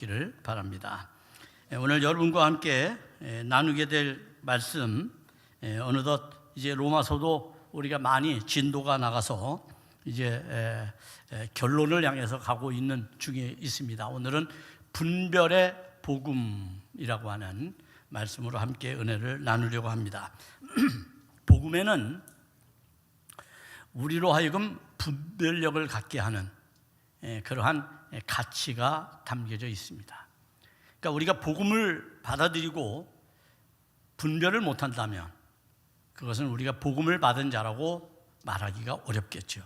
기를 바랍니다. 오늘 여러분과 함께 나누게 될 말씀, 어느덧 이제 로마서도 우리가 많이 진도가 나가서 이제 결론을 향해서 가고 있는 중에 있습니다. 오늘은 분별의 복음이라고 하는 말씀으로 함께 은혜를 나누려고 합니다. 복음에는 우리로 하여금 분별력을 갖게 하는 그러한 가치가 담겨져 있습니다. 그러니까 우리가 복음을 받아들이고 분별을 못한다면 그것은 우리가 복음을 받은 자라고 말하기가 어렵겠죠.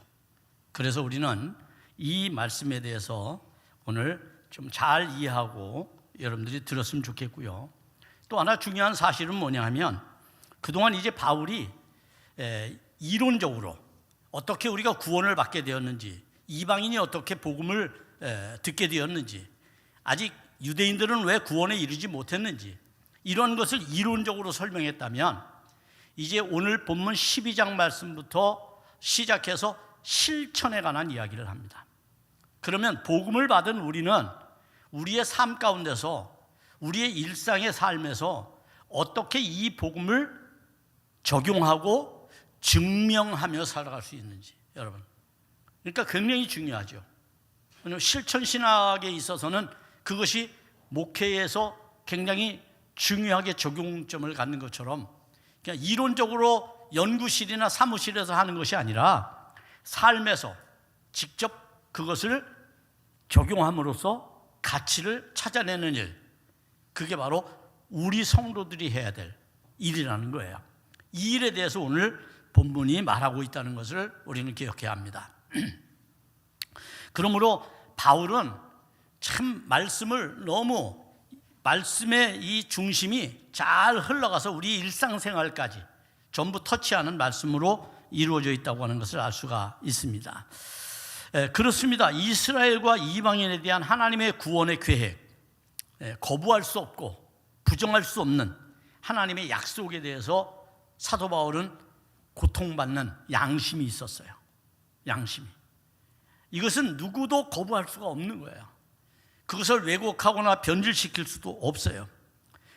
그래서 우리는 이 말씀에 대해서 오늘 좀 잘 이해하고 여러분들이 들었으면 좋겠고요. 또 하나 중요한 사실은 뭐냐 하면 그동안 이제 바울이 이론적으로 어떻게 우리가 구원을 받게 되었는지, 이방인이 어떻게 복음을 듣게 되었는지, 아직 유대인들은 왜 구원에 이르지 못했는지, 이런 것을 이론적으로 설명했다면 이제 오늘 본문 12장 말씀부터 시작해서 실천에 관한 이야기를 합니다. 그러면 복음을 받은 우리는 우리의 삶 가운데서, 우리의 일상의 삶에서 어떻게 이 복음을 적용하고 증명하며 살아갈 수 있는지, 여러분, 그러니까 굉장히 중요하죠. 실천 신학에 있어서는 그것이 목회에서 굉장히 중요하게 적용점을 갖는 것처럼 그냥 이론적으로 연구실이나 사무실에서 하는 것이 아니라 삶에서 직접 그것을 적용함으로써 가치를 찾아내는 일, 그게 바로 우리 성도들이 해야 될 일이라는 거예요. 이 일에 대해서 오늘 본문이 말하고 있다는 것을 우리는 기억해야 합니다. 그러므로 바울은 참 말씀의 이 중심이 잘 흘러가서 우리 일상생활까지 전부 터치하는 말씀으로 이루어져 있다고 하는 것을 알 수가 있습니다. 그렇습니다. 이스라엘과 이방인에 대한 하나님의 구원의 계획, 거부할 수 없고 부정할 수 없는 하나님의 약속에 대해서 사도 바울은 고통받는 양심이 있었어요. 양심이. 이것은 누구도 거부할 수가 없는 거예요. 그것을 왜곡하거나 변질시킬 수도 없어요.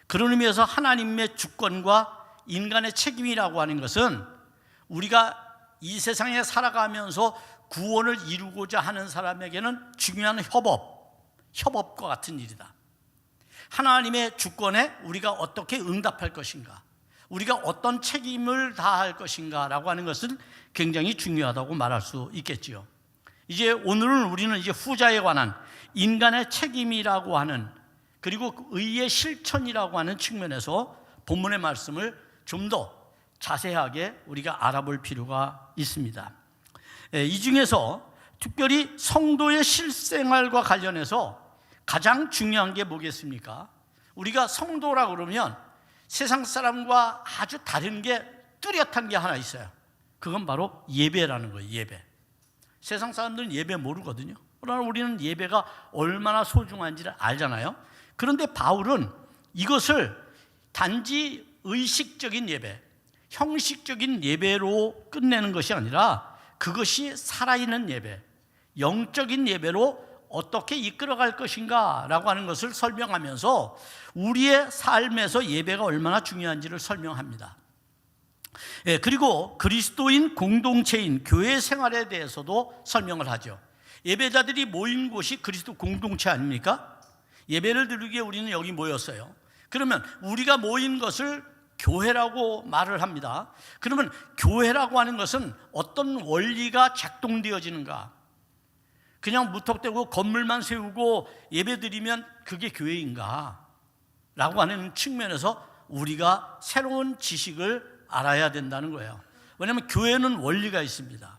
그런 의미에서 하나님의 주권과 인간의 책임이라고 하는 것은 우리가 이 세상에 살아가면서 구원을 이루고자 하는 사람에게는 중요한 협업과 같은 일이다. 하나님의 주권에 우리가 어떻게 응답할 것인가, 우리가 어떤 책임을 다할 것인가 라고 하는 것은 굉장히 중요하다고 말할 수 있겠지요. 이제 오늘은 우리는 이제 후자에 관한 인간의 책임이라고 하는, 그리고 의의 실천이라고 하는 측면에서 본문의 말씀을 좀 더 자세하게 우리가 알아볼 필요가 있습니다. 이 중에서 특별히 성도의 실생활과 관련해서 가장 중요한 게 뭐겠습니까? 우리가 성도라 그러면 세상 사람과 아주 다른 게 뚜렷한 게 하나 있어요. 그건 바로 예배라는 거예요. 예배. 세상 사람들은 예배 모르거든요. 그러나 우리는 예배가 얼마나 소중한지를 알잖아요. 그런데 바울은 이것을 단지 의식적인 예배, 형식적인 예배로 끝내는 것이 아니라 그것이 살아있는 예배, 영적인 예배로 어떻게 이끌어갈 것인가 라고 하는 것을 설명하면서 우리의 삶에서 예배가 얼마나 중요한지를 설명합니다. 그리고 그리스도인 공동체인 교회 생활에 대해서도 설명을 하죠. 예배자들이 모인 곳이 그리스도 공동체 아닙니까? 예배를 드리기 위해 우리는 여기 모였어요. 그러면 우리가 모인 것을 교회라고 말을 합니다. 그러면 교회라고 하는 것은 어떤 원리가 작동되어지는가? 그냥 무턱대고 건물만 세우고 예배 드리면 그게 교회인가? 라고 하는 측면에서 우리가 새로운 지식을 알아야 된다는 거예요. 왜냐하면 교회는 원리가 있습니다.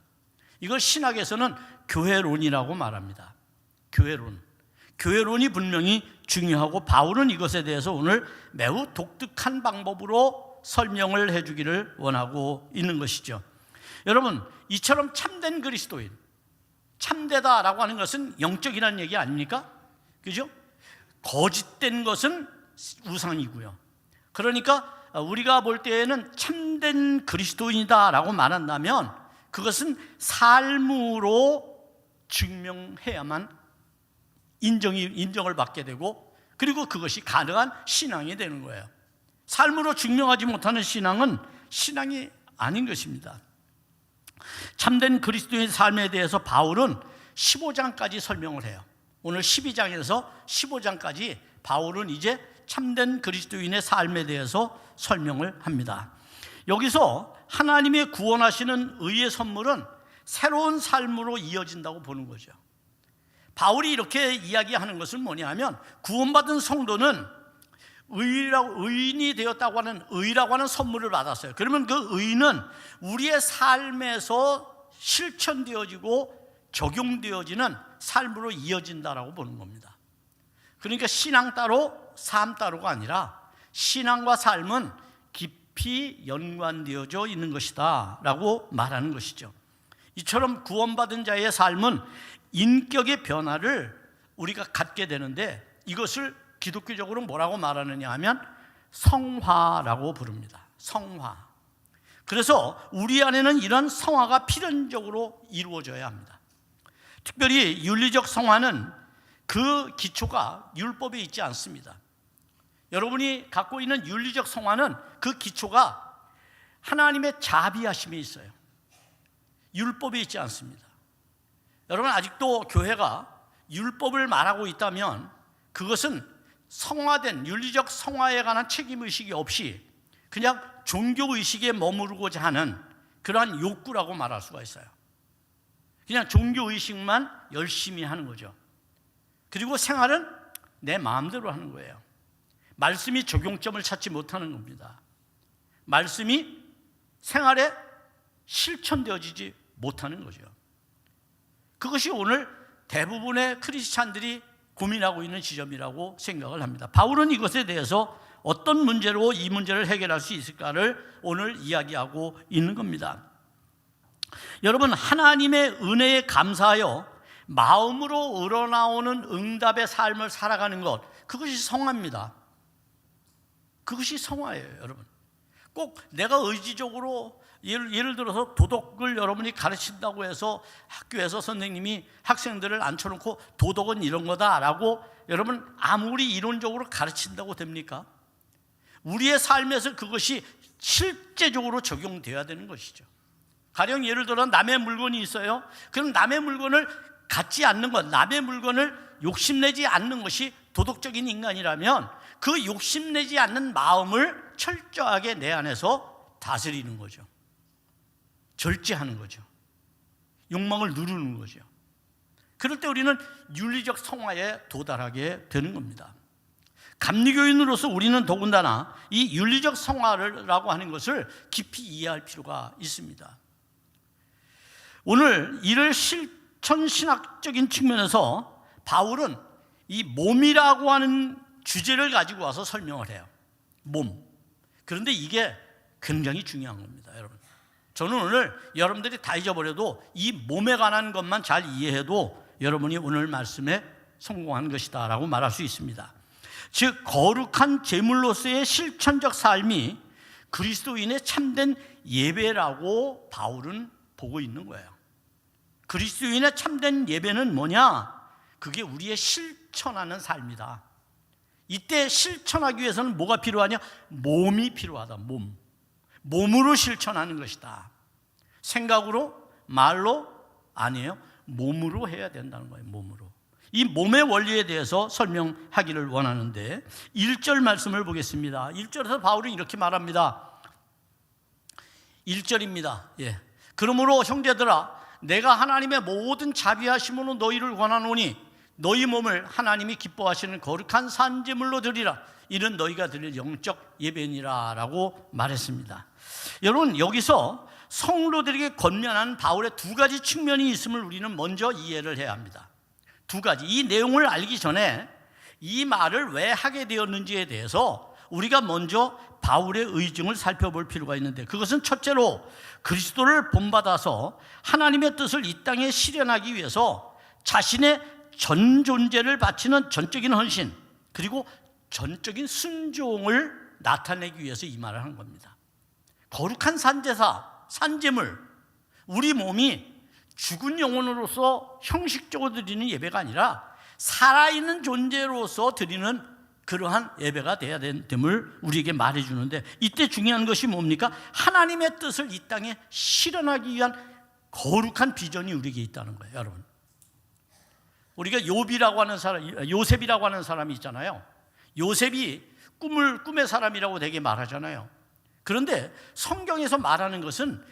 이걸 신학에서는 교회론이라고 말합니다. 교회론이 분명히 중요하고 바울은 이것에 대해서 오늘 매우 독특한 방법으로 설명을 해주기를 원하고 있는 것이죠. 여러분, 이처럼 참된 그리스도인, 참되다라고 하는 것은 영적이라는 얘기 아닙니까? 그죠? 거짓된 것은 우상이고요. 그러니까 우리가 볼 때에는 참된 그리스도인이다라고 말한다면 그것은 삶으로 증명해야만 인정을 받게 되고, 그리고 그것이 가능한 신앙이 되는 거예요. 삶으로 증명하지 못하는 신앙은 신앙이 아닌 것입니다. 참된 그리스도인의 삶에 대해서 바울은 15장까지 설명을 해요. 오늘 12장에서 15장까지 바울은 이제 참된 그리스도인의 삶에 대해서 설명을 합니다. 여기서 하나님의 구원하시는 의의 선물은 새로운 삶으로 이어진다고 보는 거죠. 바울이 이렇게 이야기하는 것은 뭐냐면, 구원받은 성도는 의인이 되었다고 하는 의라고 하는 선물을 받았어요. 그러면 그 의는 우리의 삶에서 실천되어지고 적용되어지는 삶으로 이어진다라고 보는 겁니다. 그러니까 신앙 따로 삶 따로가 아니라 신앙과 삶은 깊이 연관되어져 있는 것이다 라고 말하는 것이죠. 이처럼 구원받은 자의 삶은 인격의 변화를 우리가 갖게 되는데, 이것을 기독교적으로 뭐라고 말하느냐 하면 성화라고 부릅니다. 성화. 그래서 우리 안에는 이런 성화가 필연적으로 이루어져야 합니다. 특별히 윤리적 성화는 그 기초가 율법에 있지 않습니다. 여러분이 갖고 있는 윤리적 성화는 그 기초가 하나님의 자비하심에 있어요. 율법에 있지 않습니다. 여러분, 아직도 교회가 율법을 말하고 있다면 그것은 성화된 윤리적 성화에 관한 책임의식이 없이 그냥 종교의식에 머무르고자 하는 그러한 욕구라고 말할 수가 있어요. 그냥 종교의식만 열심히 하는 거죠. 그리고 생활은 내 마음대로 하는 거예요. 말씀이 적용점을 찾지 못하는 겁니다. 말씀이 생활에 실천되어지지 못하는 거죠. 그것이 오늘 대부분의 크리스찬들이 고민하고 있는 지점이라고 생각을 합니다. 바울은 이것에 대해서 어떤 문제로 이 문제를 해결할 수 있을까를 오늘 이야기하고 있는 겁니다. 여러분, 하나님의 은혜에 감사하여 마음으로 우러나오는 응답의 삶을 살아가는 것, 그것이 성화입니다. 그것이 성화예요, 여러분. 꼭 내가 의지적으로 예를 들어서 도덕을 여러분이 가르친다고 해서 학교에서 선생님이 학생들을 앉혀놓고 도덕은 이런 거다라고 여러분 아무리 이론적으로 가르친다고 됩니까? 우리의 삶에서 그것이 실제적으로 적용되어야 되는 것이죠. 가령 예를 들어 남의 물건이 있어요. 그럼 남의 물건을 갖지 않는 것, 남의 물건을 욕심내지 않는 것이 도덕적인 인간이라면 그 욕심내지 않는 마음을 철저하게 내 안에서 다스리는 거죠. 절제하는 거죠. 욕망을 누르는 거죠. 그럴 때 우리는 윤리적 성화에 도달하게 되는 겁니다. 감리교인으로서 우리는 더군다나 이 윤리적 성화라고 하는 것을 깊이 이해할 필요가 있습니다. 오늘 이를 실천신학적인 측면에서 바울은 이 몸이라고 하는 주제를 가지고 와서 설명을 해요. 몸. 그런데 이게 굉장히 중요한 겁니다, 여러분. 저는 오늘 여러분들이 다 잊어버려도 이 몸에 관한 것만 잘 이해해도 여러분이 오늘 말씀에 성공한 것이다 라고 말할 수 있습니다. 즉 거룩한 제물로서의 실천적 삶이 그리스도인의 참된 예배라고 바울은 보고 있는 거예요. 그리스도인의 참된 예배는 뭐냐? 그게 우리의 실천하는 삶이다. 이때 실천하기 위해서는 뭐가 필요하냐? 몸이 필요하다. 몸으로 실천하는 것이다. 생각으로, 말로 아니에요. 몸으로 해야 된다는 거예요. 몸으로. 이 몸의 원리에 대해서 설명하기를 원하는데 1절 말씀을 보겠습니다. 1절에서 바울은 이렇게 말합니다. 1절입니다. 그러므로 형제들아, 내가 하나님의 모든 자비하심으로 너희를 권하노니 너희 몸을 하나님이 기뻐하시는 거룩한 산제물로 드리라. 이는 너희가 드릴 영적 예배니라 라고 말했습니다. 여러분, 여기서 성도들에게 권면한 바울의 두 가지 측면이 있음을 우리는 먼저 이해를 해야 합니다. 두 가지. 이 내용을 알기 전에 이 말을 왜 하게 되었는지에 대해서 우리가 먼저 바울의 의증을 살펴볼 필요가 있는데, 그것은 첫째로 그리스도를 본받아서 하나님의 뜻을 이 땅에 실현하기 위해서 자신의 전 존재를 바치는 전적인 헌신, 그리고 전적인 순종을 나타내기 위해서 이 말을 한 겁니다. 거룩한 산제사, 산제물, 우리 몸이 죽은 영혼으로서 형식적으로 드리는 예배가 아니라 살아있는 존재로서 드리는 그러한 예배가 돼야 됨을 우리에게 말해주는데, 이때 중요한 것이 뭡니까? 하나님의 뜻을 이 땅에 실현하기 위한 거룩한 비전이 우리에게 있다는 거예요. 여러분, 우리가 요셉이라고 하는 사람이 있잖아요. 요셉이 꿈의 사람이라고 되게 말하잖아요. 그런데 성경에서 말하는 것은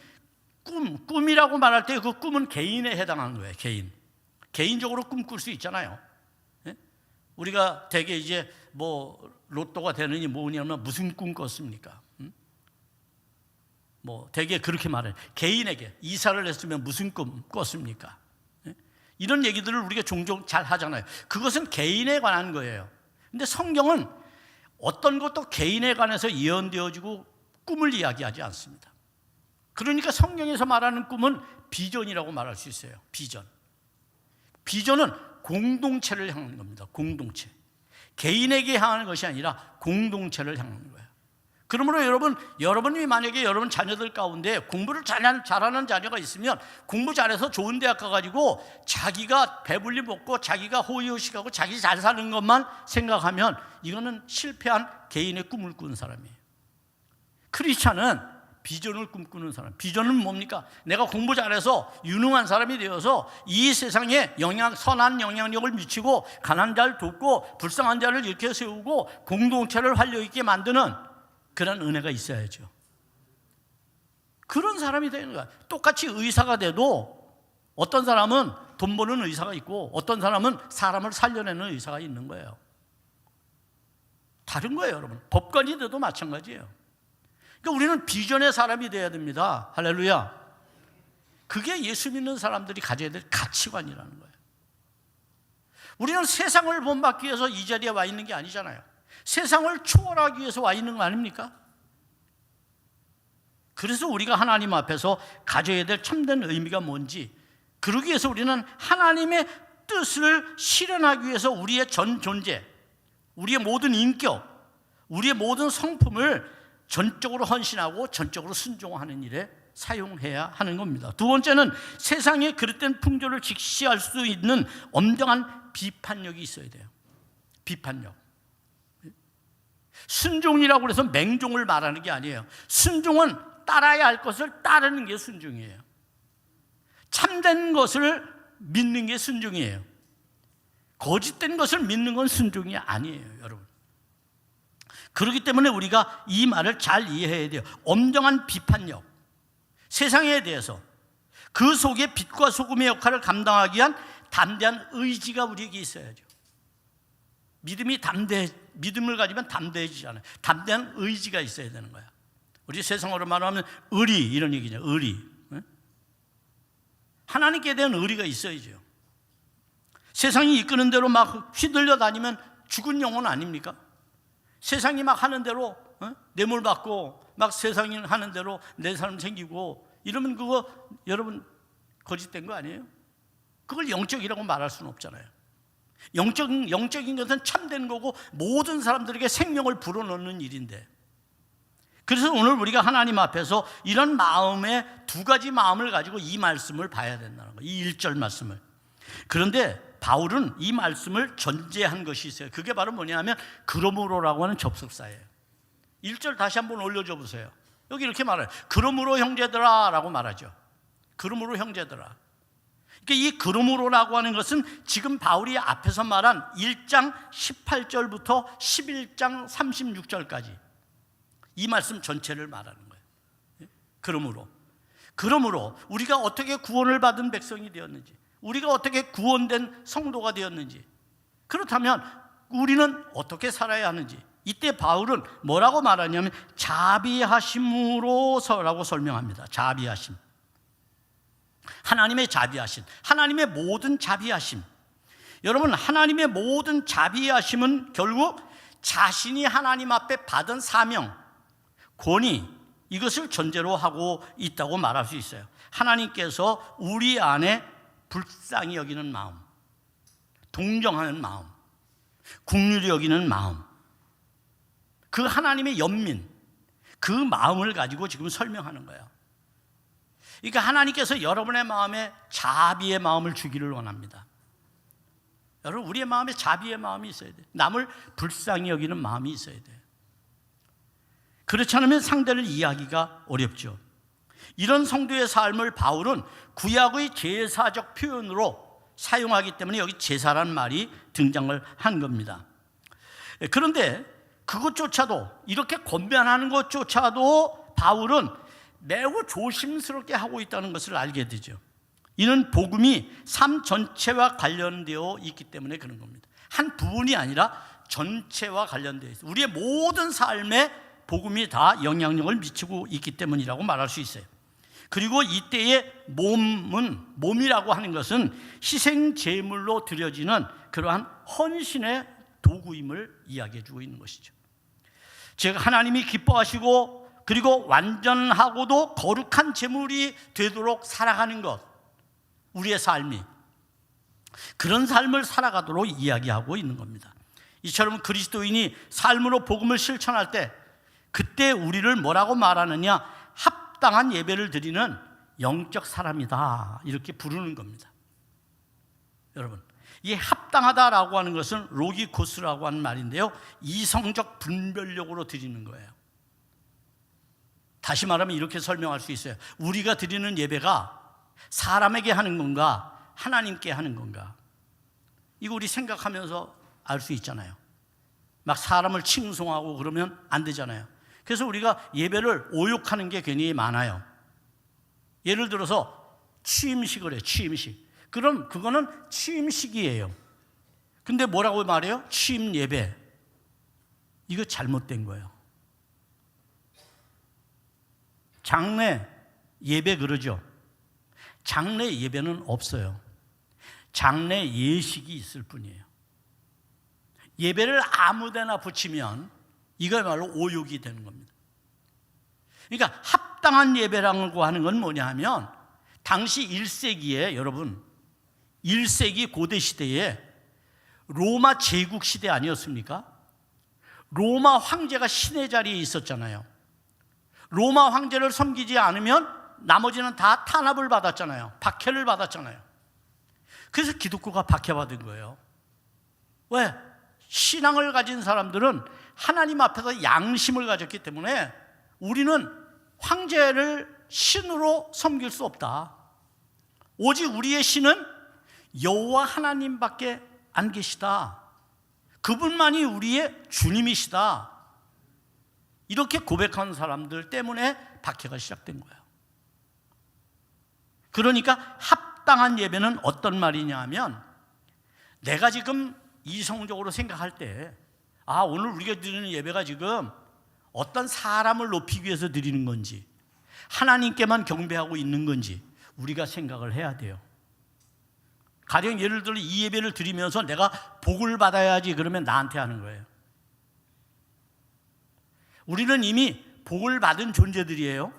꿈이라고 말할 때 그 꿈은 개인에 해당하는 거예요. 개인적으로 꿈꿀 수 있잖아요. 우리가 되게 이제 뭐 로또가 되느니 뭐냐면 무슨 꿈 꿨습니까? 뭐 되게 그렇게 말해요. 개인에게 이사를 했으면 무슨 꿈 꿨습니까? 이런 얘기들을 우리가 종종 잘 하잖아요. 그것은 개인에 관한 거예요. 근데 성경은 어떤 것도 개인에 관해서 예언되어지고 꿈을 이야기하지 않습니다. 그러니까 성경에서 말하는 꿈은 비전이라고 말할 수 있어요. 비전은 공동체를 향하는 겁니다. 공동체. 개인에게 향하는 것이 아니라 공동체를 향하는 거예요. 그러므로 여러분이 만약에 여러분 자녀들 가운데 공부를 잘하는 자녀가 있으면 공부 잘해서 좋은 대학 가가지고 자기가 배불리 먹고 자기가 호의호식하고 자기 잘 사는 것만 생각하면 이거는 실패한 개인의 꿈을 꾸는 사람이에요. 크리스찬은 비전을 꿈꾸는 사람. 비전은 뭡니까? 내가 공부 잘해서 유능한 사람이 되어서 이 세상에 선한 영향력을 미치고 가난한 자를 돕고 불쌍한 자를 일으켜 세우고 공동체를 활력 있게 만드는 그런 은혜가 있어야죠. 그런 사람이 되는 거야. 똑같이 의사가 돼도 어떤 사람은 돈 버는 의사가 있고 어떤 사람은 사람을 살려내는 의사가 있는 거예요. 다른 거예요, 여러분. 법관이 돼도 마찬가지예요. 그러니까 우리는 비전의 사람이 돼야 됩니다. 할렐루야. 그게 예수 믿는 사람들이 가져야 될 가치관이라는 거예요. 우리는 세상을 본받기 위해서 이 자리에 와 있는 게 아니잖아요. 세상을 초월하기 위해서 와 있는 거 아닙니까? 그래서 우리가 하나님 앞에서 가져야 될 참된 의미가 뭔지, 그러기 위해서 우리는 하나님의 뜻을 실현하기 위해서 우리의 전 존재, 우리의 모든 인격, 우리의 모든 성품을 전적으로 헌신하고 전적으로 순종하는 일에 사용해야 하는 겁니다. 두 번째는 세상의 그릇된 풍조를 직시할 수 있는 엄정한 비판력이 있어야 돼요. 비판력. 순종이라고 해서 맹종을 말하는 게 아니에요. 순종은 따라야 할 것을 따르는 게 순종이에요. 참된 것을 믿는 게 순종이에요. 거짓된 것을 믿는 건 순종이 아니에요, 여러분. 그렇기 때문에 우리가 이 말을 잘 이해해야 돼요. 엄정한 비판력, 세상에 대해서 그 속에 빛과 소금의 역할을 감당하기 위한 담대한 의지가 우리에게 있어야죠. 믿음을 가지면 담대해지잖아요. 담대한 의지가 있어야 되는 거야. 우리 세상어로 말하면 의리, 이런 얘기죠. 의리. 하나님께 대한 의리가 있어야죠. 세상이 이끄는 대로 막 휘둘려 다니면 죽은 영혼 아닙니까? 세상이 막 하는 대로 뇌물 받고 막 세상이 하는 대로 내 삶 생기고 이러면 그거 여러분 거짓된 거 아니에요? 그걸 영적이라고 말할 수는 없잖아요. 영적인 것은 참된 거고 모든 사람들에게 생명을 불어넣는 일인데, 그래서 오늘 우리가 하나님 앞에서 이런 마음의 두 가지 마음을 가지고 이 말씀을 봐야 된다는 거예요. 이 1절 말씀을. 그런데 바울은 이 말씀을 전제한 것이 있어요. 그게 바로 뭐냐면 그러므로라고 하는 접속사예요. 1절 다시 한번 올려줘 보세요. 여기 이렇게 말해요. 그러므로 형제들아 라고 말하죠. 그러므로 형제들아. 그러니까 이 그러므로라고 하는 것은 지금 바울이 앞에서 말한 1장 18절부터 11장 36절까지 이 말씀 전체를 말하는 거예요. 그러므로 우리가 어떻게 구원을 받은 백성이 되었는지, 우리가 어떻게 구원된 성도가 되었는지, 그렇다면 우리는 어떻게 살아야 하는지, 이때 바울은 뭐라고 말하냐면 자비하심으로서라고 설명합니다. 자비하심. 하나님의 자비하심, 하나님의 모든 자비하심. 여러분, 하나님의 모든 자비하심은 결국 자신이 하나님 앞에 받은 사명, 권위, 이것을 전제로 하고 있다고 말할 수 있어요. 하나님께서 우리 안에 불쌍히 여기는 마음, 동정하는 마음, 긍휼히 여기는 마음, 그 하나님의 연민, 그 마음을 가지고 지금 설명하는 거예요. 그러니까 하나님께서 여러분의 마음에 자비의 마음을 주기를 원합니다. 여러분, 우리의 마음에 자비의 마음이 있어야 돼요. 남을 불쌍히 여기는 마음이 있어야 돼요. 그렇지 않으면 상대를 이해하기가 어렵죠. 이런 성도의 삶을 바울은 구약의 제사적 표현으로 사용하기 때문에 여기 제사라는 말이 등장을 한 겁니다. 그런데 그것조차도, 이렇게 권면하는 것조차도 바울은 매우 조심스럽게 하고 있다는 것을 알게 되죠. 이는 복음이 삶 전체와 관련되어 있기 때문에 그런 겁니다. 한 부분이 아니라 전체와 관련되어 있어요. 우리의 모든 삶에 복음이 다 영향력을 미치고 있기 때문이라고 말할 수 있어요. 그리고 이때의 몸이라고 하는 것은 희생 제물로 드려지는 그러한 헌신의 도구임을 이야기해 주고 있는 것이죠. 즉, 하나님이 기뻐하시고 그리고 완전하고도 거룩한 제물이 되도록 살아가는 것, 우리의 삶이 그런 삶을 살아가도록 이야기하고 있는 겁니다. 이처럼 그리스도인이 삶으로 복음을 실천할 때, 그때 우리를 뭐라고 말하느냐? 합당한 예배를 드리는 영적 사람이다, 이렇게 부르는 겁니다. 여러분, 이 합당하다라고 하는 것은 로기코스라고 하는 말인데요, 이성적 분별력으로 드리는 거예요. 다시 말하면 이렇게 설명할 수 있어요. 우리가 드리는 예배가 사람에게 하는 건가, 하나님께 하는 건가? 이거 우리 생각하면서 알 수 있잖아요. 막 사람을 칭송하고 그러면 안 되잖아요. 그래서 우리가 예배를 오욕하는 게 괜히 많아요. 예를 들어서 취임식을 해요. 취임식. 그럼 그거는 취임식이에요. 근데 뭐라고 말해요? 취임 예배. 이거 잘못된 거예요. 장례 예배 그러죠. 장례 예배는 없어요. 장례 예식이 있을 뿐이에요. 예배를 아무데나 붙이면 이거야말로 오욕이 되는 겁니다. 그러니까 합당한 예배라고 하는 건 뭐냐 하면, 당시 1세기에, 여러분 1세기 고대 시대에 로마 제국 시대 아니었습니까? 로마 황제가 신의 자리에 있었잖아요. 로마 황제를 섬기지 않으면 나머지는 다 탄압을 받았잖아요. 박해를 받았잖아요. 그래서 기독교가 박해받은 거예요. 왜? 신앙을 가진 사람들은 하나님 앞에서 양심을 가졌기 때문에 우리는 황제를 신으로 섬길 수 없다. 오직 우리의 신은 여호와 하나님밖에 안 계시다. 그분만이 우리의 주님이시다. 이렇게 고백한 사람들 때문에 박해가 시작된 거예요. 그러니까 합당한 예배는 어떤 말이냐 하면, 내가 지금 이성적으로 생각할 때, 오늘 우리가 드리는 예배가 지금 어떤 사람을 높이기 위해서 드리는 건지, 하나님께만 경배하고 있는 건지 우리가 생각을 해야 돼요. 가령 예를 들어 이 예배를 드리면서 내가 복을 받아야지 그러면 나한테 하는 거예요. 우리는 이미 복을 받은 존재들이에요.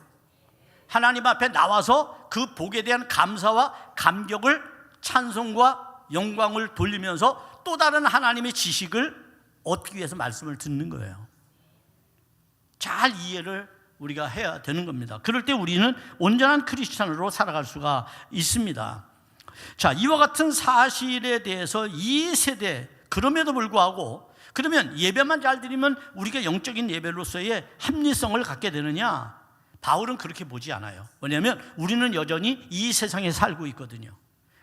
하나님 앞에 나와서 그 복에 대한 감사와 감격을, 찬송과 영광을 돌리면서 또 다른 하나님의 지식을 얻기 위해서 말씀을 듣는 거예요. 잘 이해를 우리가 해야 되는 겁니다. 그럴 때 우리는 온전한 크리스찬으로 살아갈 수가 있습니다. 자, 이와 같은 사실에 대해서 이 세대, 그럼에도 불구하고, 그러면 예배만 잘 드리면 우리가 영적인 예배로서의 합리성을 갖게 되느냐? 바울은 그렇게 보지 않아요. 왜냐하면 우리는 여전히 이 세상에 살고 있거든요.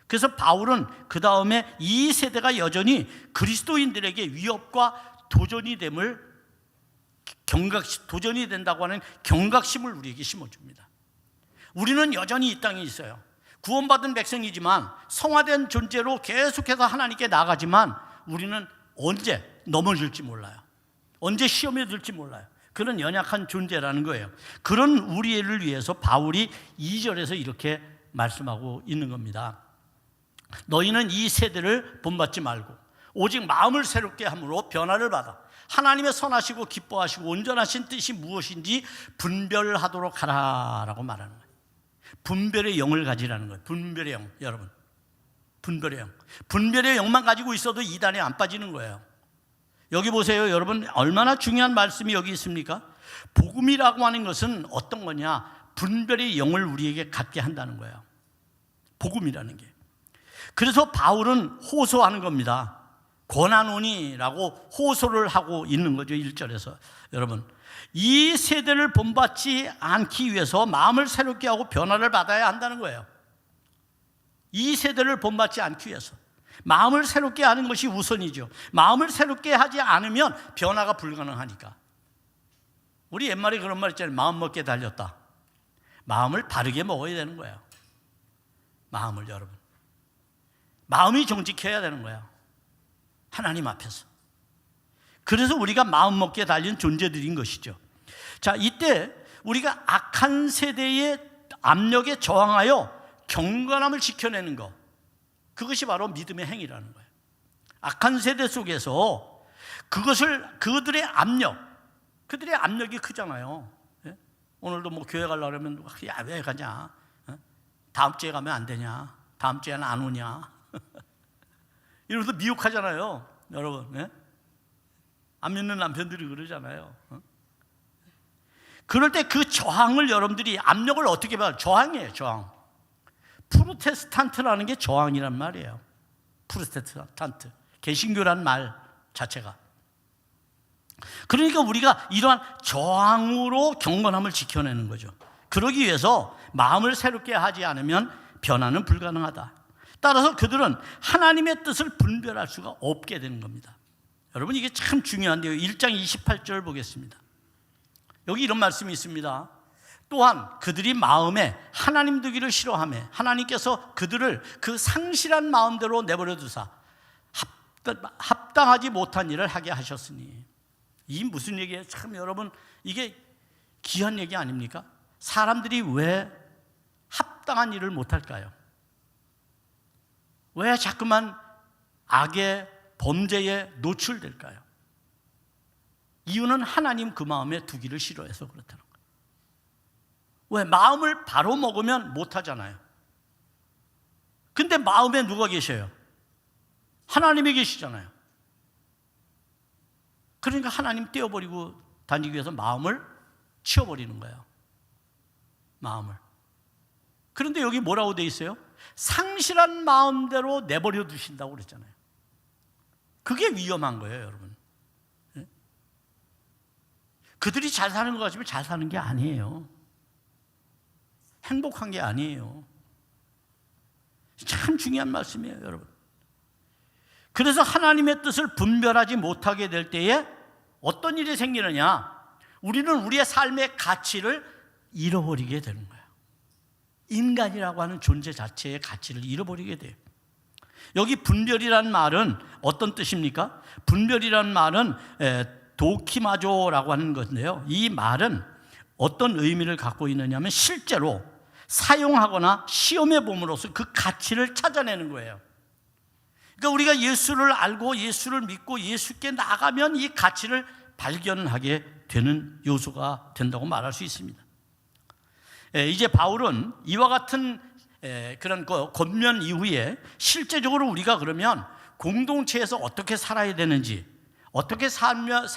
그래서 바울은 그 다음에 이 세대가 여전히 그리스도인들에게 위협과 도전이 됨을, 도전이 된다고 하는 경각심을 우리에게 심어줍니다. 우리는 여전히 이 땅에 있어요. 구원받은 백성이지만 성화된 존재로 계속해서 하나님께 나가지만 우리는 언제 넘어질지 몰라요. 언제 시험에 들지 몰라요. 그런 연약한 존재라는 거예요. 그런 우리를 위해서 바울이 2절에서 이렇게 말씀하고 있는 겁니다. 너희는 이 세대를 본받지 말고 오직 마음을 새롭게 함으로 변화를 받아 하나님의 선하시고 기뻐하시고 온전하신 뜻이 무엇인지 분별하도록 하라라고 말하는 거예요. 분별의 영을 가지라는 거예요. 분별의 영, 여러분. 분별의 영. 분별의 영만 가지고 있어도 이단에 안 빠지는 거예요. 여기 보세요, 여러분. 얼마나 중요한 말씀이 여기 있습니까? 복음이라고 하는 것은 어떤 거냐? 분별의 영을 우리에게 갖게 한다는 거예요. 복음이라는 게. 그래서 바울은 호소하는 겁니다. 권하노니라고 호소를 하고 있는 거죠. 1절에서. 여러분, 이 세대를 본받지 않기 위해서 마음을 새롭게 하고 변화를 받아야 한다는 거예요. 이 세대를 본받지 않기 위해서 마음을 새롭게 하는 것이 우선이죠. 마음을 새롭게 하지 않으면 변화가 불가능하니까. 우리 옛말에 그런 말 있잖아요. 마음 먹게 달렸다. 마음을 바르게 먹어야 되는 거예요. 마음을, 여러분, 마음이 정직해야 되는 거예요. 하나님 앞에서. 그래서 우리가 마음 먹게 달린 존재들인 것이죠. 자, 이때 우리가 악한 세대의 압력에 저항하여 경건함을 지켜내는 것, 그것이 바로 믿음의 행위라는 거예요. 악한 세대 속에서 그들의 압력이 크잖아요. 예? 오늘도 뭐 교회 가려고 그러면, 야, 왜 가냐? 다음 주에 가면 안 되냐? 다음 주에는 안 오냐? 이러면서 미혹하잖아요, 여러분. 예? 안 믿는 남편들이 그러잖아요. 그럴 때 그 저항을 여러분들이 압력을 어떻게 봐요? 저항이에요, 저항. 프로테스탄트라는 게 저항이란 말이에요. 프로테스탄트, 개신교란 말 자체가. 그러니까 우리가 이러한 저항으로 경건함을 지켜내는 거죠. 그러기 위해서 마음을 새롭게 하지 않으면 변화는 불가능하다. 따라서 그들은 하나님의 뜻을 분별할 수가 없게 되는 겁니다. 여러분, 이게 참 중요한데요. 1장 28절 보겠습니다. 여기 이런 말씀이 있습니다. 또한 그들이 마음에 하나님 두기를 싫어하며 하나님께서 그들을 그 상실한 마음대로 내버려 두사 합당하지 못한 일을 하게 하셨으니. 이 무슨 얘기예요? 참 여러분, 이게 귀한 얘기 아닙니까? 사람들이 왜 합당한 일을 못할까요? 왜 자꾸만 악의 범죄에 노출될까요? 이유는 하나님 그 마음에 두기를 싫어해서 그렇다는 거예요. 왜? 마음을 바로 먹으면 못하잖아요. 근데 마음에 누가 계셔요? 하나님이 계시잖아요. 그러니까 하나님 떼어버리고 다니기 위해서 마음을 치워버리는 거예요. 마음을. 그런데 여기 뭐라고 돼 있어요? 상실한 마음대로 내버려 두신다고 그랬잖아요. 그게 위험한 거예요, 여러분. 네? 그들이 잘 사는 것 같지만 잘 사는 게 아니에요. 행복한 게 아니에요. 참 중요한 말씀이에요, 여러분. 그래서 하나님의 뜻을 분별하지 못하게 될 때에 어떤 일이 생기느냐? 우리는 우리의 삶의 가치를 잃어버리게 되는 거예요. 인간이라고 하는 존재 자체의 가치를 잃어버리게 돼요. 여기 분별이라는 말은 어떤 뜻입니까? 분별이라는 말은 도키마조라고 하는 건데요. 이 말은 어떤 의미를 갖고 있느냐면 실제로 사용하거나 시험해 봄으로써 그 가치를 찾아내는 거예요. 그러니까 우리가 예수를 알고 예수를 믿고 예수께 나가면 이 가치를 발견하게 되는 요소가 된다고 말할 수 있습니다. 이제 바울은 이와 같은 그런 권면 이후에 실제적으로 우리가 그러면 공동체에서 어떻게 살아야 되는지, 어떻게 살면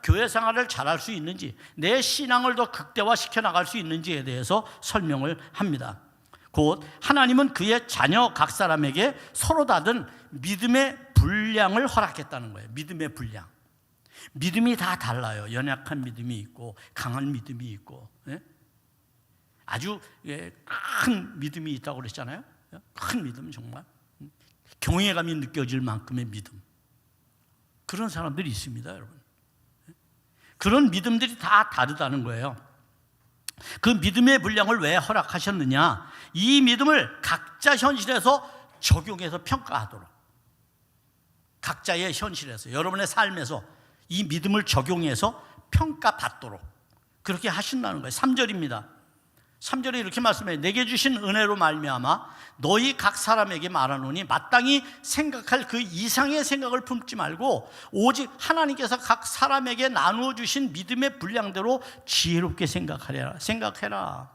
교회 생활을 잘할 수 있는지, 내 신앙을 더 극대화시켜 나갈 수 있는지에 대해서 설명을 합니다. 곧 하나님은 그의 자녀 각 사람에게 서로 다른 믿음의 분량을 허락했다는 거예요. 믿음의 분량. 믿음이 다 달라요. 연약한 믿음이 있고 강한 믿음이 있고, 아주 큰 믿음이 있다고 그랬잖아요. 큰 믿음, 정말 경외감이 느껴질 만큼의 믿음. 그런 사람들이 있습니다, 여러분. 그런 믿음들이 다 다르다는 거예요. 그 믿음의 분량을 왜 허락하셨느냐? 이 믿음을 각자 현실에서 적용해서 평가하도록, 각자의 현실에서, 여러분의 삶에서 이 믿음을 적용해서 평가받도록 그렇게 하신다는 거예요. 3절입니다. 3절에 이렇게 말씀해요. 내게 주신 은혜로 말미암아 너희 각 사람에게 말하노니 마땅히 생각할 그 이상의 생각을 품지 말고 오직 하나님께서 각 사람에게 나누어 주신 믿음의 분량대로 지혜롭게 생각해라.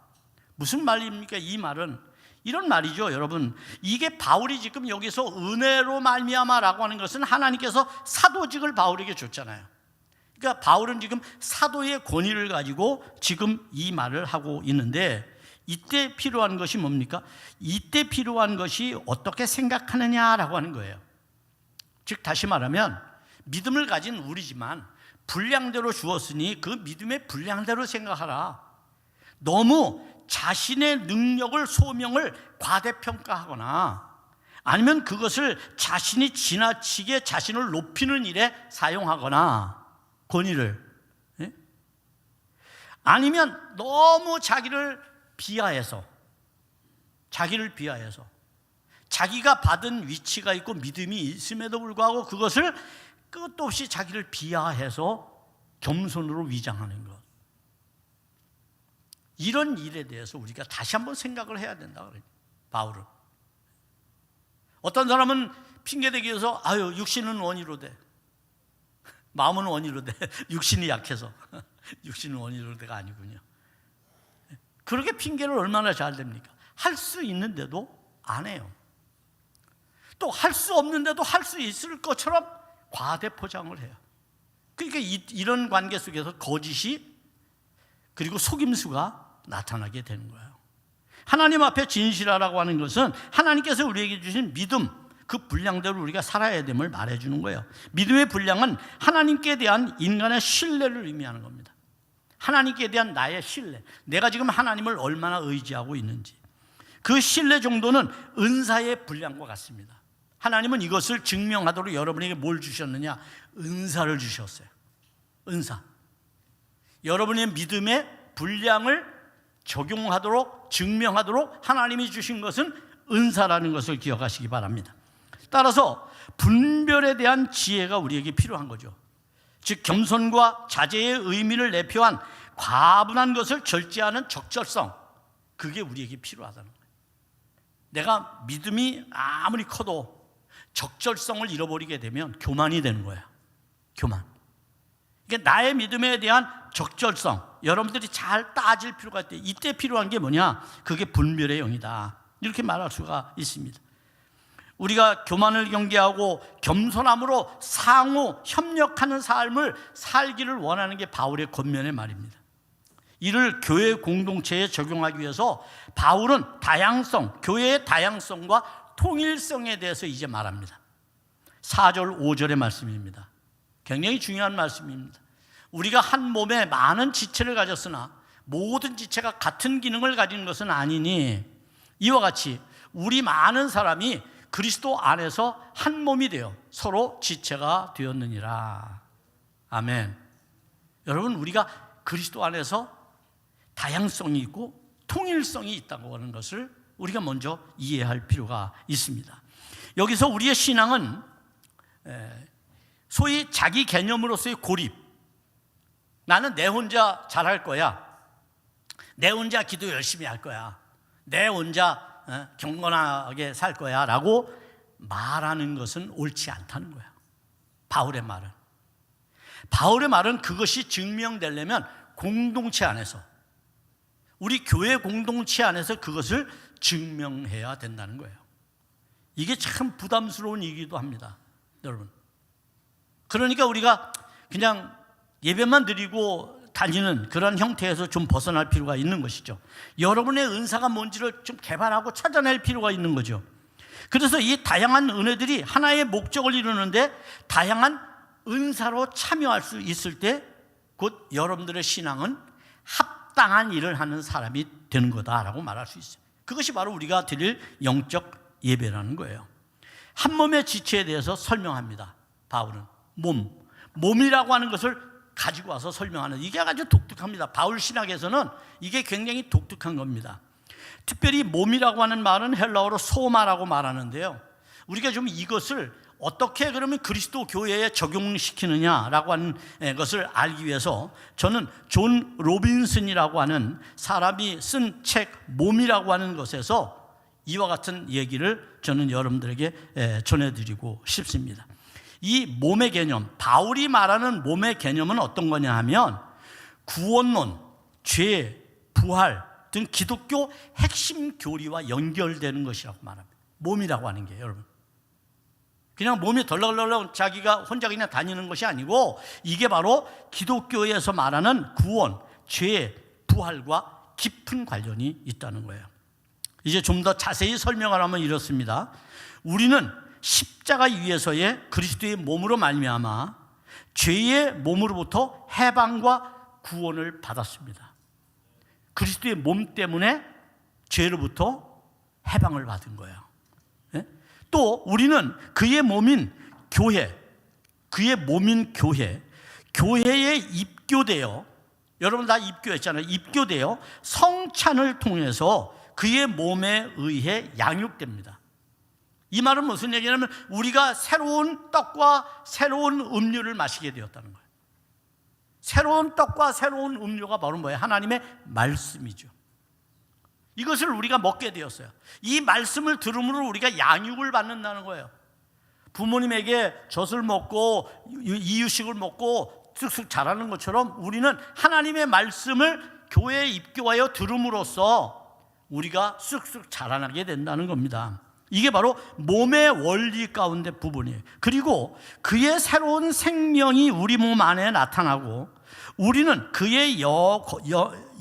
무슨 말입니까? 이 말은 이런 말이죠, 여러분. 이게 바울이 지금 여기서 은혜로 말미암아라고 하는 것은 하나님께서 사도직을 바울에게 줬잖아요. 그러니까 바울은 지금 사도의 권위를 가지고 지금 이 말을 하고 있는데, 이때 필요한 것이 뭡니까? 이때 필요한 것이 어떻게 생각하느냐라고 하는 거예요. 즉 다시 말하면 믿음을 가진 우리지만 분량대로 주었으니 그 믿음의 분량대로 생각하라. 너무 자신의 능력을, 소명을 과대평가하거나 아니면 그것을 자신이 지나치게 자신을 높이는 일에 사용하거나 권위를, 아니면 너무 자기를 비하해서 자기가 받은 위치가 있고 믿음이 있음에도 불구하고 그것을 끝도 없이 자기를 비하해서 겸손으로 위장하는 것, 이런 일에 대해서 우리가 다시 한번 생각을 해야 된다 그래요. 바울은 어떤 사람은 핑계대기 위해서 육신은 원의로 돼, 마음은 원의로 돼, 육신이 약해서 육신은 원의로 돼가 아니군요. 그렇게 핑계를 얼마나 잘 댑니까? 할 수 있는데도 안 해요. 또 할 수 없는데도 할 수 있을 것처럼 과대 포장을 해요. 그러니까 이런 관계 속에서 거짓이 그리고 속임수가 나타나게 되는 거예요. 하나님 앞에 진실하라고 하는 것은 하나님께서 우리에게 주신 믿음, 그 분량대로 우리가 살아야 됨을 말해주는 거예요. 믿음의 분량은 하나님께 대한 인간의 신뢰를 의미하는 겁니다. 하나님께 대한 나의 신뢰, 내가 지금 하나님을 얼마나 의지하고 있는지, 그 신뢰 정도는 은사의 분량과 같습니다. 하나님은 이것을 증명하도록 여러분에게 뭘 주셨느냐? 은사를 주셨어요. 은사. 여러분의 믿음의 분량을 적용하도록, 증명하도록 하나님이 주신 것은 은사라는 것을 기억하시기 바랍니다. 따라서 분별에 대한 지혜가 우리에게 필요한 거죠. 즉 겸손과 자제의 의미를 내포한 과분한 것을 절제하는 적절성, 그게 우리에게 필요하다는 거예요. 내가 믿음이 아무리 커도 적절성을 잃어버리게 되면 교만이 되는 거예요. 교만. 그러니까 나의 믿음에 대한 적절성, 여러분들이 잘 따질 필요가 있대. 이때 필요한 게 뭐냐? 그게 분별의 영이다, 이렇게 말할 수가 있습니다. 우리가 교만을 경계하고 겸손함으로 상호 협력하는 삶을 살기를 원하는 게 바울의 권면의 말입니다. 이를 교회 공동체에 적용하기 위해서 바울은 다양성, 교회의 다양성과 통일성에 대해서 이제 말합니다. 4절 5절의 말씀입니다. 굉장히 중요한 말씀입니다. 우리가 한 몸에 많은 지체를 가졌으나 모든 지체가 같은 기능을 가진 것은 아니니 이와 같이 우리 많은 사람이 그리스도 안에서 한 몸이 되어 서로 지체가 되었느니라. 아멘. 여러분, 우리가 그리스도 안에서 다양성이 있고 통일성이 있다고 하는 것을 우리가 먼저 이해할 필요가 있습니다. 여기서 우리의 신앙은 소위 자기 개념으로서의 고립, 나는 내 혼자 잘할 거야, 내 혼자 기도 열심히 할 거야, 내 혼자 경건하게 살 거야 라고 말하는 것은 옳지 않다는 거야. 바울의 말은 그것이 증명되려면 공동체 안에서, 우리 교회 공동체 안에서 그것을 증명해야 된다는 거예요. 이게 참 부담스러운 얘기도 합니다, 여러분. 그러니까 우리가 그냥 예배만 드리고 다니는 그런 형태에서 좀 벗어날 필요가 있는 것이죠. 여러분의 은사가 뭔지를 좀 개발하고 찾아낼 필요가 있는 거죠. 그래서 이 다양한 은혜들이 하나의 목적을 이루는데 다양한 은사로 참여할 수 있을 때 곧 여러분들의 신앙은 합당한 일을 하는 사람이 되는 거다라고 말할 수 있어요. 그것이 바로 우리가 드릴 영적 예배라는 거예요. 한 몸의 지체에 대해서 설명합니다. 바울은 몸이라고 하는 것을 가지고 와서 설명하는, 이게 아주 독특합니다. 바울 신학에서는 이게 굉장히 독특한 겁니다. 특별히 몸이라고 하는 말은 헬라어로 소마라고 말하는데요, 우리가 좀 이것을 어떻게 그러면 그리스도 교회에 적용시키느냐라고 하는 것을 알기 위해서 저는 존 로빈슨이라고 하는 사람이 쓴 책 몸이라고 하는 것에서 이와 같은 얘기를 저는 여러분들에게 전해드리고 싶습니다. 이 몸의 개념, 바울이 말하는 몸의 개념은 어떤 거냐 하면 구원론, 죄, 부활 등 기독교 핵심 교리와 연결되는 것이라고 말합니다. 몸이라고 하는 게, 여러분, 그냥 몸이 덜렁덜렁 자기가 혼자 그냥 다니는 것이 아니고 이게 바로 기독교에서 말하는 구원, 죄, 부활과 깊은 관련이 있다는 거예요. 이제 좀 더 자세히 설명을 하면 이렇습니다. 우리는 십자가 위에서의 그리스도의 몸으로 말미암아 죄의 몸으로부터 해방과 구원을 받았습니다. 그리스도의 몸 때문에 죄로부터 해방을 받은 거예요. 또 우리는 그의 몸인 교회, 그의 몸인 교회에 입교되어, 여러분 다 입교했잖아요. 입교되어 성찬을 통해서 그의 몸에 의해 양육됩니다. 이 말은 무슨 얘기냐면 우리가 새로운 떡과 새로운 음료를 마시게 되었다는 거예요. 새로운 떡과 새로운 음료가 바로 뭐예요? 하나님의 말씀이죠. 이것을 우리가 먹게 되었어요. 이 말씀을 들음으로 우리가 양육을 받는다는 거예요. 부모님에게 젖을 먹고 이유식을 먹고 쑥쑥 자라는 것처럼 우리는 하나님의 말씀을 교회에 입교하여 들음으로써 우리가 쑥쑥 자라나게 된다는 겁니다. 이게 바로 몸의 원리 가운데 부분이에요. 그리고 그의 새로운 생명이 우리 몸 안에 나타나고 우리는 그의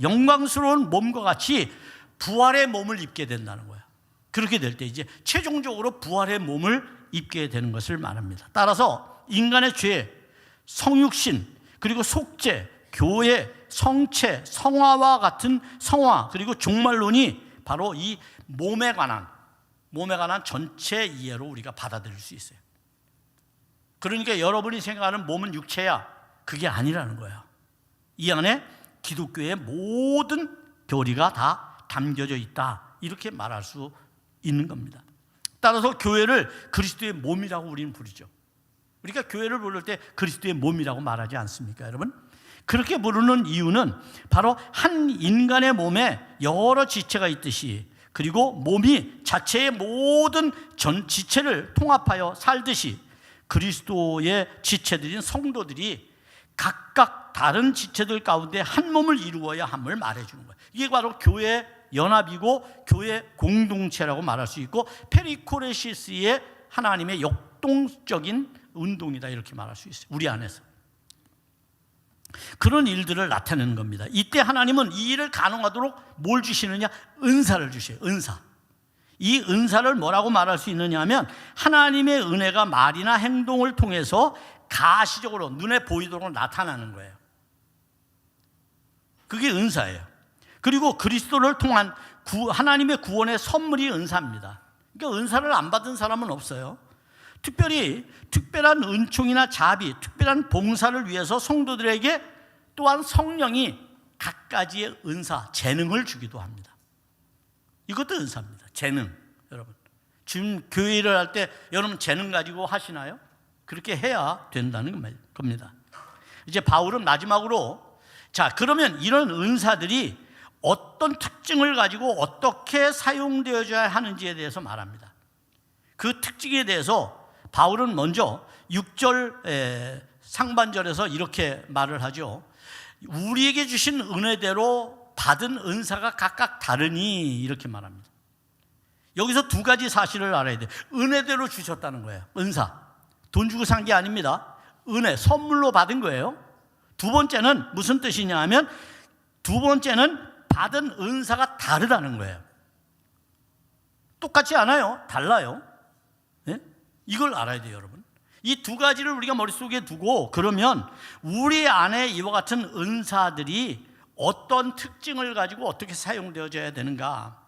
영광스러운 몸과 같이 부활의 몸을 입게 된다는 거예요. 그렇게 될 때 이제 최종적으로 부활의 몸을 입게 되는 것을 말합니다. 따라서 인간의 죄, 성육신, 그리고 속죄, 교회, 성체, 성화와 같은 성화, 그리고 종말론이 바로 이 몸에 관한 전체 이해로 우리가 받아들일 수 있어요. 그러니까 여러분이 생각하는 몸은 육체야, 그게 아니라는 거예요. 이 안에 기독교의 모든 교리가 다 담겨져 있다, 이렇게 말할 수 있는 겁니다. 따라서 교회를 그리스도의 몸이라고 우리는 부르죠. 우리가 교회를 부를 때 그리스도의 몸이라고 말하지 않습니까, 여러분? 그렇게 부르는 이유는 바로 한 인간의 몸에 여러 지체가 있듯이, 그리고 몸이 자체의 모든 전 지체를 통합하여 살듯이 그리스도의 지체들인 성도들이 각각 다른 지체들 가운데 한 몸을 이루어야 함을 말해주는 거예요. 이게 바로 교회 연합이고 교회 공동체라고 말할 수 있고 페리코레시스의 하나님의 역동적인 운동이다, 이렇게 말할 수 있어요. 우리 안에서 그런 일들을 나타내는 겁니다. 이때 하나님은 이 일을 가능하도록 뭘 주시느냐? 은사를 주셔요. 은사. 이 은사를 뭐라고 말할 수 있느냐 하면 하나님의 은혜가 말이나 행동을 통해서 가시적으로 눈에 보이도록 나타나는 거예요. 그게 은사예요. 그리고 그리스도를 통한 하나님의 구원의 선물이 은사입니다. 그러니까 은사를 안 받은 사람은 없어요. 특별히 특별한 은총이나 자비, 특별한 봉사를 위해서 성도들에게 또한 성령이 각가지의 은사, 재능을 주기도 합니다. 이것도 은사입니다. 재능. 여러분, 지금 교회를 할 때 여러분 재능 가지고 하시나요? 그렇게 해야 된다는 겁니다. 이제 바울은 마지막으로, 자, 그러면 이런 은사들이 어떤 특징을 가지고 어떻게 사용되어져야 하는지에 대해서 말합니다. 그 특징에 대해서 바울은 먼저 6절 상반절에서 이렇게 말을 하죠. 우리에게 주신 은혜대로 받은 은사가 각각 다르니, 이렇게 말합니다. 여기서 두 가지 사실을 알아야 돼요. 은혜대로 주셨다는 거예요. 은사, 돈 주고 산 게 아닙니다. 은혜, 선물로 받은 거예요. 두 번째는 무슨 뜻이냐 하면, 두 번째는 받은 은사가 다르다는 거예요. 똑같지 않아요. 달라요. 네? 이걸 알아야 돼요, 여러분. 이 두 가지를 우리가 머릿속에 두고, 그러면 우리 안에 이와 같은 은사들이 어떤 특징을 가지고 어떻게 사용되어져야 되는가.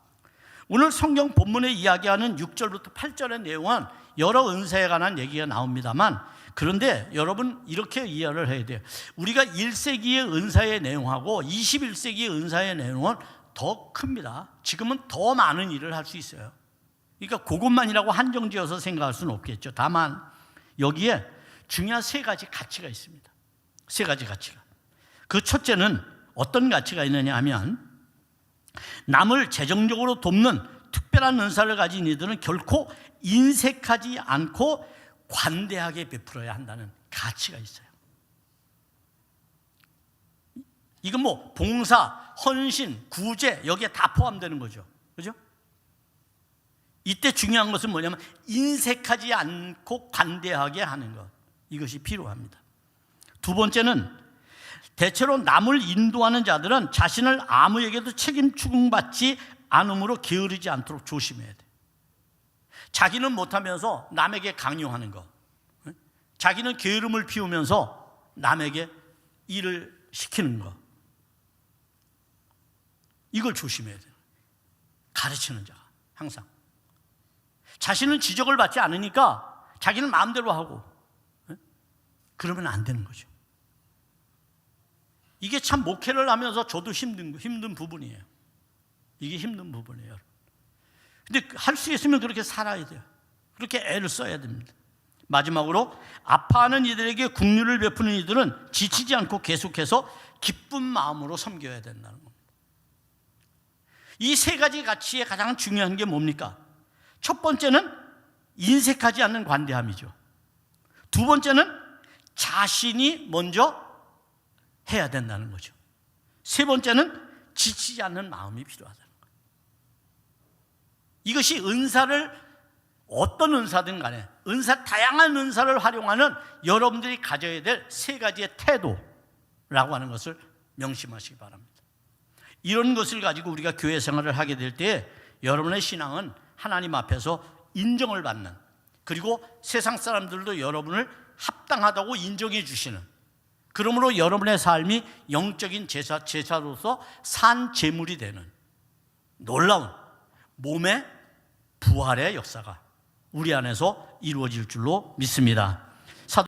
오늘 성경 본문에 이야기하는 6절부터 8절의 내용은 여러 은사에 관한 얘기가 나옵니다만, 그런데 여러분 이렇게 이해를 해야 돼요. 우리가 1세기의 은사의 내용하고 21세기의 은사의 내용은 더 큽니다. 지금은 더 많은 일을 할 수 있어요. 그러니까 그것만이라고 한정지어서 생각할 수는 없겠죠. 다만 여기에 중요한 세 가지 가치가 있습니다. 세 가지 가치가. 그 첫째는 어떤 가치가 있느냐 하면, 남을 재정적으로 돕는 특별한 은사를 가진 이들은 결코 인색하지 않고 관대하게 베풀어야 한다는 가치가 있어요. 이건 뭐 봉사, 헌신, 구제, 여기에 다 포함되는 거죠. 그죠? 이때 중요한 것은 뭐냐면 인색하지 않고 관대하게 하는 것, 이것이 필요합니다. 두 번째는 대체로 남을 인도하는 자들은 자신을 아무에게도 책임 추궁받지 않음으로 게으르지 않도록 조심해야 돼. 자기는 못하면서 남에게 강요하는 거, 자기는 게으름을 피우면서 남에게 일을 시키는 거, 이걸 조심해야 돼요. 가르치는 자가 항상 자신은 지적을 받지 않으니까 자기는 마음대로 하고, 그러면 안 되는 거죠. 이게 참 목회를 하면서 저도 힘든 부분이에요. 이게 힘든 부분이에요. 근데 할 수 있으면 그렇게 살아야 돼요. 그렇게 애를 써야 됩니다. 마지막으로 아파하는 이들에게 긍휼을 베푸는 이들은 지치지 않고 계속해서 기쁜 마음으로 섬겨야 된다는 겁니다. 이 세 가지 가치의 가장 중요한 게 뭡니까? 첫 번째는 인색하지 않는 관대함이죠. 두 번째는 자신이 먼저 해야 된다는 거죠. 세 번째는 지치지 않는 마음이 필요하다는 거예요. 이것이 은사를, 어떤 은사든 간에 다양한 은사를 활용하는 여러분들이 가져야 될 세 가지의 태도라고 하는 것을 명심하시기 바랍니다. 이런 것을 가지고 우리가 교회 생활을 하게 될 때 여러분의 신앙은 하나님 앞에서 인정을 받는, 그리고 세상 사람들도 여러분을 합당하다고 인정해 주시는, 그러므로 여러분의 삶이 영적인 제사로서 산 제물이 되는 놀라운 몸의 부활의 역사가 우리 안에서 이루어질 줄로 믿습니다.